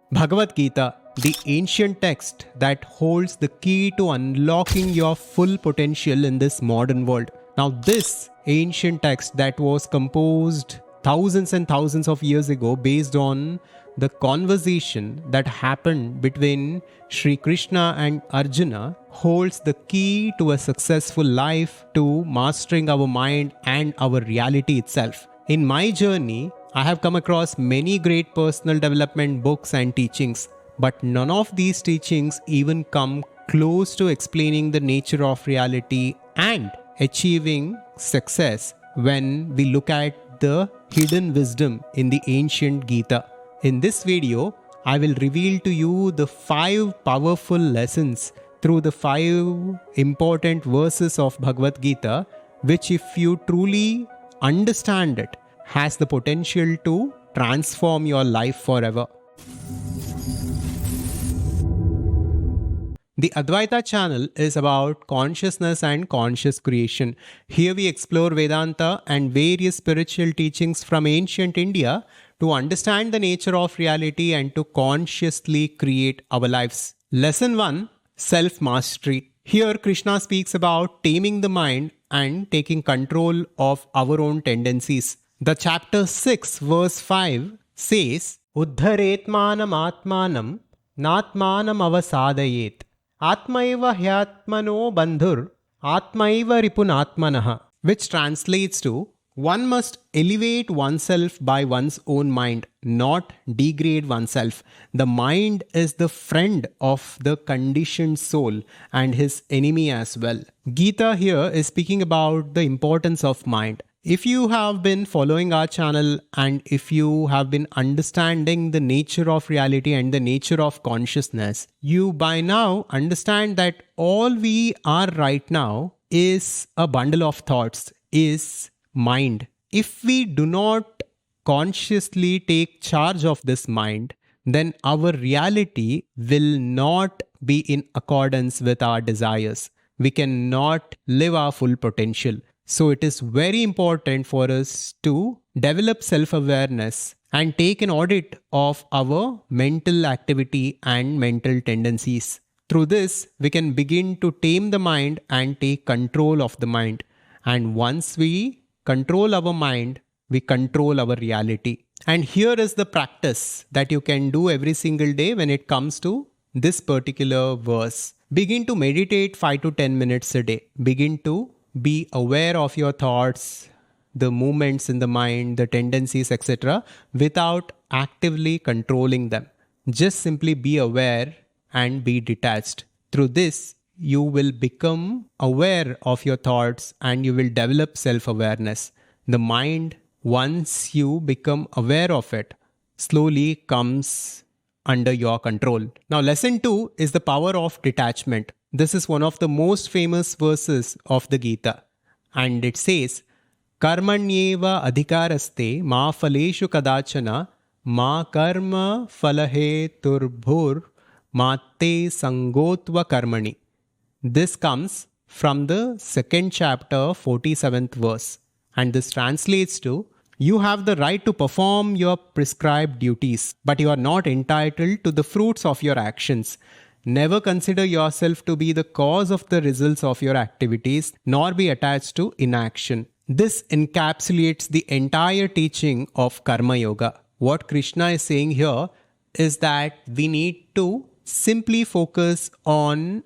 Bhagavad Gita, the ancient text that holds the key to unlocking your full potential in this modern world. Now, this ancient text that was composed thousands and thousands of years ago based on the conversation that happened between Sri Krishna and Arjuna holds the key to a successful life, to mastering our mind and our reality itself. In my journey, I have come across many great personal development books and teachings, but none of these teachings even come close to explaining the nature of reality and achieving success when we look at the hidden wisdom in the ancient Gita. In this video, I will reveal to you the 5 powerful lessons through the 5 important verses of Bhagavad Gita, which if you truly understand it, has the potential to transform your life forever. The Adhvaitha channel is about consciousness and conscious creation. Here we explore Vedanta and various spiritual teachings from ancient India to understand the nature of reality and to consciously create our lives. Lesson 1: Self-Mastery. Here Krishna speaks about taming the mind and taking control of our own tendencies. The chapter 6 verse 5 says, Uddharetmanam atmanam natmanam avasadayet atmaiva hyatmano bandhur atmaiva ripunatmanaha, which translates to, one must elevate oneself by one's own mind, not degrade oneself. The mind is the friend of the conditioned soul and his enemy as well. Gita here is speaking about the importance of mind. If you have been following our channel and if you have been understanding the nature of reality and the nature of consciousness, you by now understand that all we are right now is a bundle of thoughts, is mind. If we do not consciously take charge of this mind, then our reality will not be in accordance with our desires. We cannot live our full potential. So it is very important for us to develop self-awareness and take an audit of our mental activity and mental tendencies. Through this, we can begin to tame the mind and take control of the mind. And once we control our mind, we control our reality. And here is the practice that you can do every single day when it comes to this particular verse. Begin to meditate 5 to 10 minutes a day. Begin to be aware of your thoughts, the movements in the mind, the tendencies, etc., without actively controlling them. Just simply be aware and be detached. Through this, you will become aware of your thoughts and you will develop self-awareness. The mind, once you become aware of it, slowly comes under your control. Now, lesson 2 is the power of detachment. This is one of the most famous verses of the Gita. And it says, Karmanyeva adhikaraste ma phaleshu kadachana ma karma phalahe turbhur ma te sangotva karmani. This comes from the 2nd chapter, 47th verse. And this translates to, you have the right to perform your prescribed duties, but you are not entitled to the fruits of your actions. Never consider yourself to be the cause of the results of your activities, nor be attached to inaction. This encapsulates the entire teaching of Karma Yoga. What Krishna is saying here is that we need to simply focus on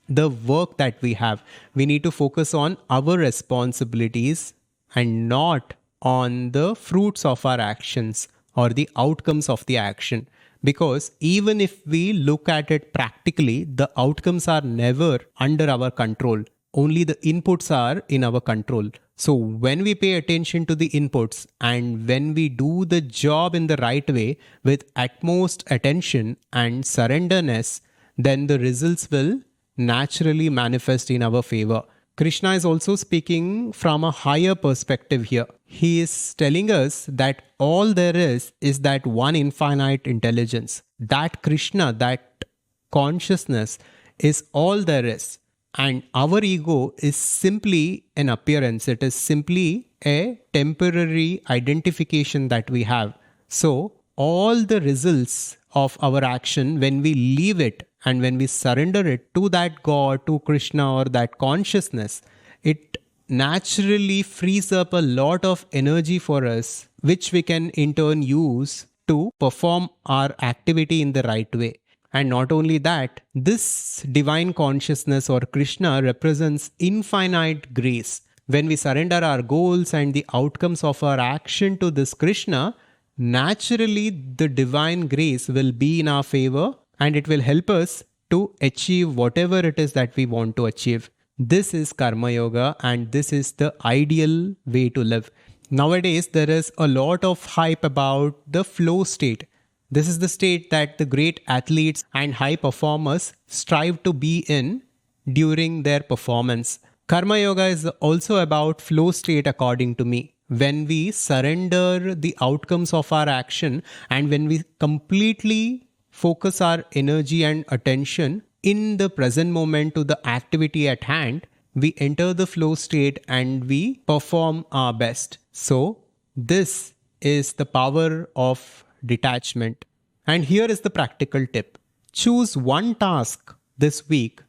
the work that we have. We need to focus on our responsibilities and not on the fruits of our actions or the outcomes of the action. Because even if we look at it practically, the outcomes are never under our control. Only the inputs are in our control. So when we pay attention to the inputs and when we do the job in the right way with utmost attention and surrenderness, then the results will naturally manifest in our favor. Krishna is also speaking from a higher perspective here. He is telling us that all there is that one infinite intelligence. That Krishna, that consciousness is all there is. And our ego is simply an appearance. It is simply a temporary identification that we have. So all the results of our action, when we leave it and when we surrender it to that God, to Krishna or that consciousness, it naturally frees up a lot of energy for us, which we can in turn use to perform our activity in the right way. And not only that, this divine consciousness or Krishna represents infinite grace. When we surrender our goals and the outcomes of our action to this Krishna, naturally the divine grace will be in our favor and it will help us to achieve whatever it is that we want to achieve. This is Karma Yoga and this is the ideal way to live. Nowadays, there is a lot of hype about the flow state. This is the state that the great athletes and high performers strive to be in during their performance. Karma Yoga is also about flow state according to me. When we surrender the outcomes of our action and when we completely focus our energy and attention in the present moment to the activity at hand, we enter the flow state and we perform our best. So, this is the power of detachment. And here is the practical tip. Choose one task this week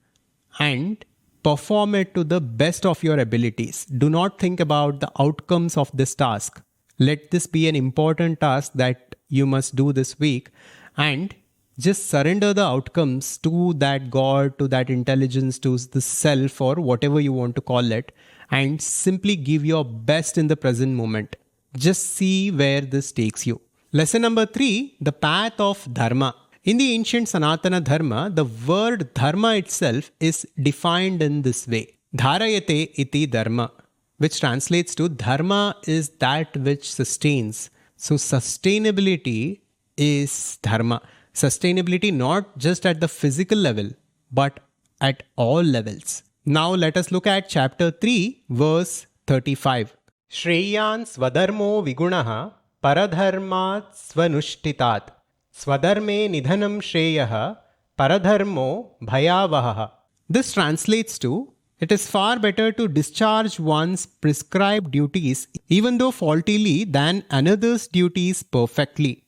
and perform it to the best of your abilities. Do not think about the outcomes of this task. Let this be an important task that you must do this week and just surrender the outcomes to that God, to that intelligence, to the self or whatever you want to call it, and simply give your best in the present moment. Just see where this takes you. Lesson number 3, the path of Dharma. In the ancient Sanatana Dharma, the word Dharma itself is defined in this way. Dharayate iti Dharma, which translates to Dharma is that which sustains. So sustainability is Dharma. Sustainability not just at the physical level, but at all levels. Now let us look at chapter 3, verse 35. Shreyan swadharmo vigunaha paradharmat svanushthitat swadharme nidhanam shreyah paradharmo bhayavaha. This translates to, it is far better to discharge one's prescribed duties even though faultily than another's duties perfectly.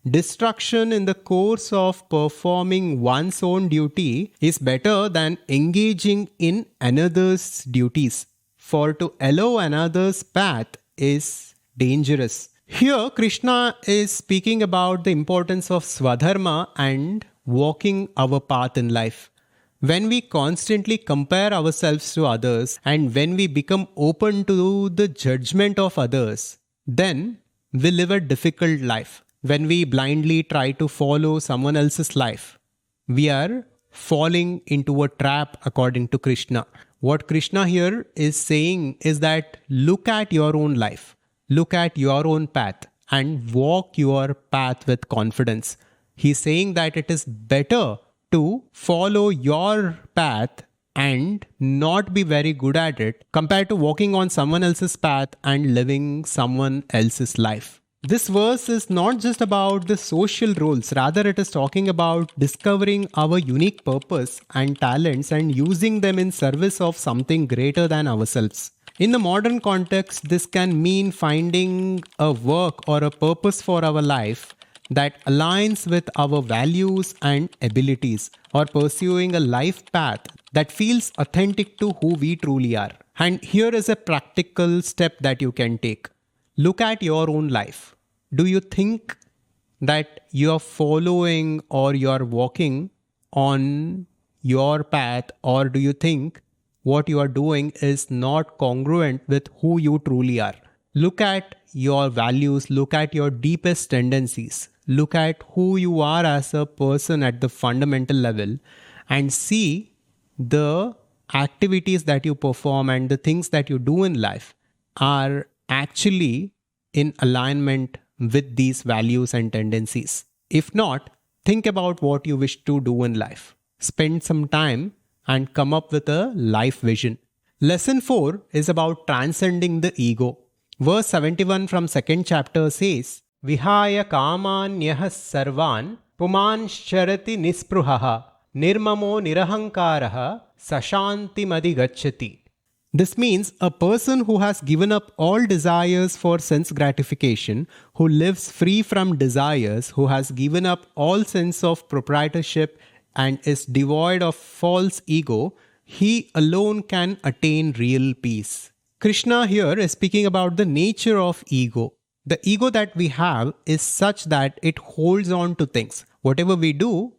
Destruction in the course of performing one's own duty is better than engaging in another's duties. For to allow another's path is dangerous. Here, Krishna is speaking about the importance of Swadharma and walking our path in life. When we constantly compare ourselves to others and when we become open to the judgment of others, then we live a difficult life. When we blindly try to follow someone else's life, we are falling into a trap according to Krishna. What Krishna here is saying is that look at your own life, look at your own path and walk your path with confidence. He's saying that it is better to follow your path and not be very good at it compared to walking on someone else's path and living someone else's life. This verse is not just about the social roles, rather it is talking about discovering our unique purpose and talents and using them in service of something greater than ourselves. In the modern context, this can mean finding a work or a purpose for our life that aligns with our values and abilities, or pursuing a life path that feels authentic to who we truly are. And here is a practical step that you can take. Look at your own life. Do you think that you are following or you are walking on your path, or do you think what you are doing is not congruent with who you truly are? Look at your values, look at your deepest tendencies, look at who you are as a person at the fundamental level, and see the activities that you perform and the things that you do in life are actually in alignment with these values and tendencies. If not, think about what you wish to do in life. Spend some time and come up with a life vision. Lesson 4 is about transcending the ego. Verse 71 from 2nd chapter says, Vihaya kamanyahas sarvan puman sharati nispruhaha nirmamo nirahankaraha sashanti madhi gacchati. This means a person who has given up all desires for sense gratification, who lives free from desires, who has given up all sense of proprietorship and is devoid of false ego, he alone can attain real peace. Krishna here is speaking about the nature of ego. The ego that we have is such that it holds on to things. Whatever we do,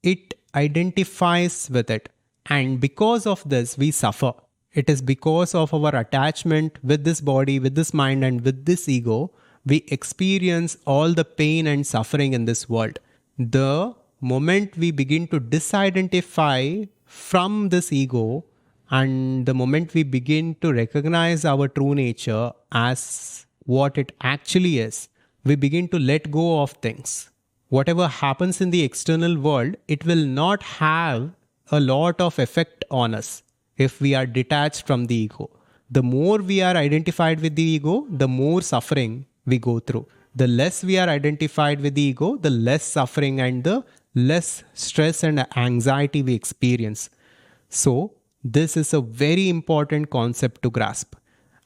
it identifies with it. And because of this, we suffer. It is because of our attachment with this body, with this mind, and with this ego, we experience all the pain and suffering in this world. The moment we begin to disidentify from this ego, and the moment we begin to recognize our true nature as what it actually is, we begin to let go of things. Whatever happens in the external world, it will not have a lot of effect on us if we are detached from the ego. The more we are identified with the ego, the more suffering we go through. The less we are identified with the ego, the less suffering and the less stress and anxiety we experience. So, this is a very important concept to grasp.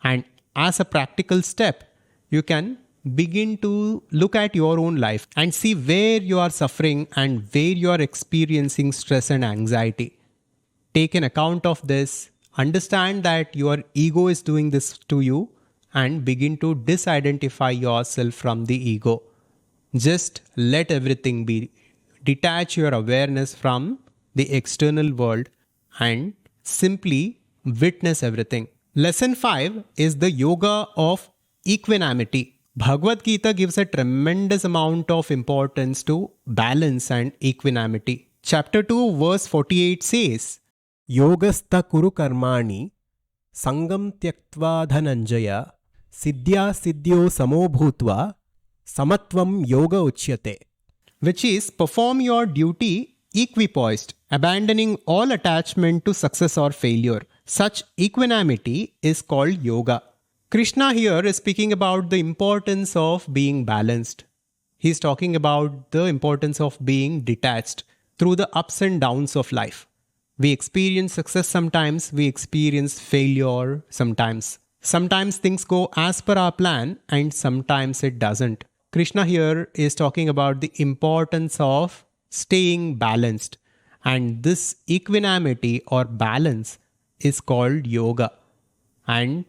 And as a practical step, you can begin to look at your own life and see where you are suffering and where you are experiencing stress and anxiety. Take an account of this, understand that your ego is doing this to you, and begin to disidentify yourself from the ego. Just let everything be. Detach your awareness from the external world and simply witness everything. Lesson 5 is the yoga of equanimity. Bhagavad Gita gives a tremendous amount of importance to balance and equanimity. Chapter 2 verse 48 says, Yogastha kuru karmani sangam tyaktva dhananjaya siddhya siddhyo samo bhutva samatvam yoga uchyate. Which is perform your duty equipoised, abandoning all attachment to success or failure. Such equanimity is called yoga. Krishna here is speaking about the importance of being balanced. He is talking about the importance of being detached through the ups and downs of life. We experience success sometimes, we experience failure sometimes. Sometimes things go as per our plan and sometimes it doesn't. Krishna here is talking about the importance of staying balanced. And this equanimity or balance is called yoga. And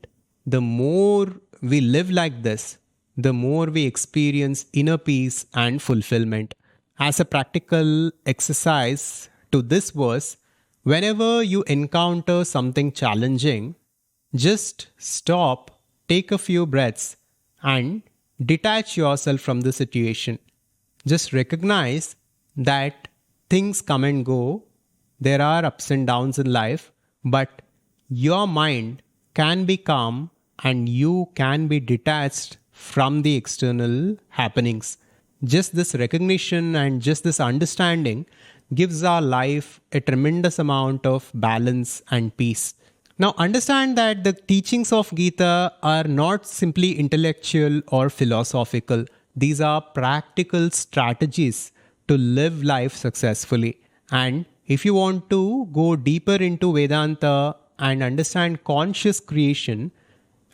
the more we live like this, the more we experience inner peace and fulfillment. As a practical exercise to this verse, whenever you encounter something challenging, just stop, take a few breaths, and detach yourself from the situation. Just recognize that things come and go. There are ups and downs in life, but your mind can be calm and you can be detached from the external happenings. Just this recognition and just this understanding gives our life a tremendous amount of balance and peace. Now understand that the teachings of Gita are not simply intellectual or philosophical. These are practical strategies to live life successfully. And if you want to go deeper into Vedanta and understand conscious creation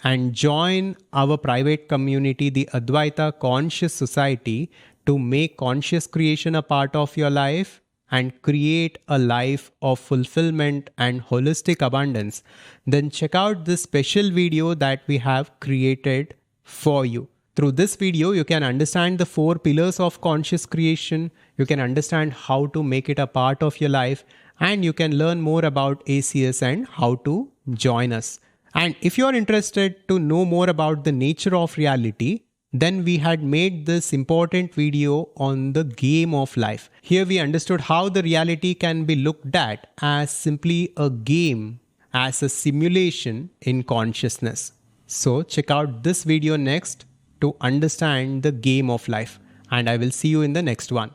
and join our private community, the Adhvaitha Conscious Society, to make conscious creation a part of your life and create a life of fulfillment and holistic abundance, then check out this special video that we have created for you. Through this video, you can understand the 4 pillars of conscious creation, you can understand how to make it a part of your life, and you can learn more about ACS and how to join us. And if you are interested to know more about the nature of reality, then we had made this important video on the game of life. Here we understood how the reality can be looked at as simply a game, as a simulation in consciousness. So check out this video next to understand the game of life. And I will see you in the next one.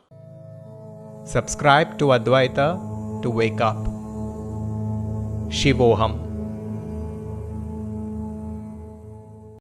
Subscribe to Adhvaitha to wake up. Shivoham.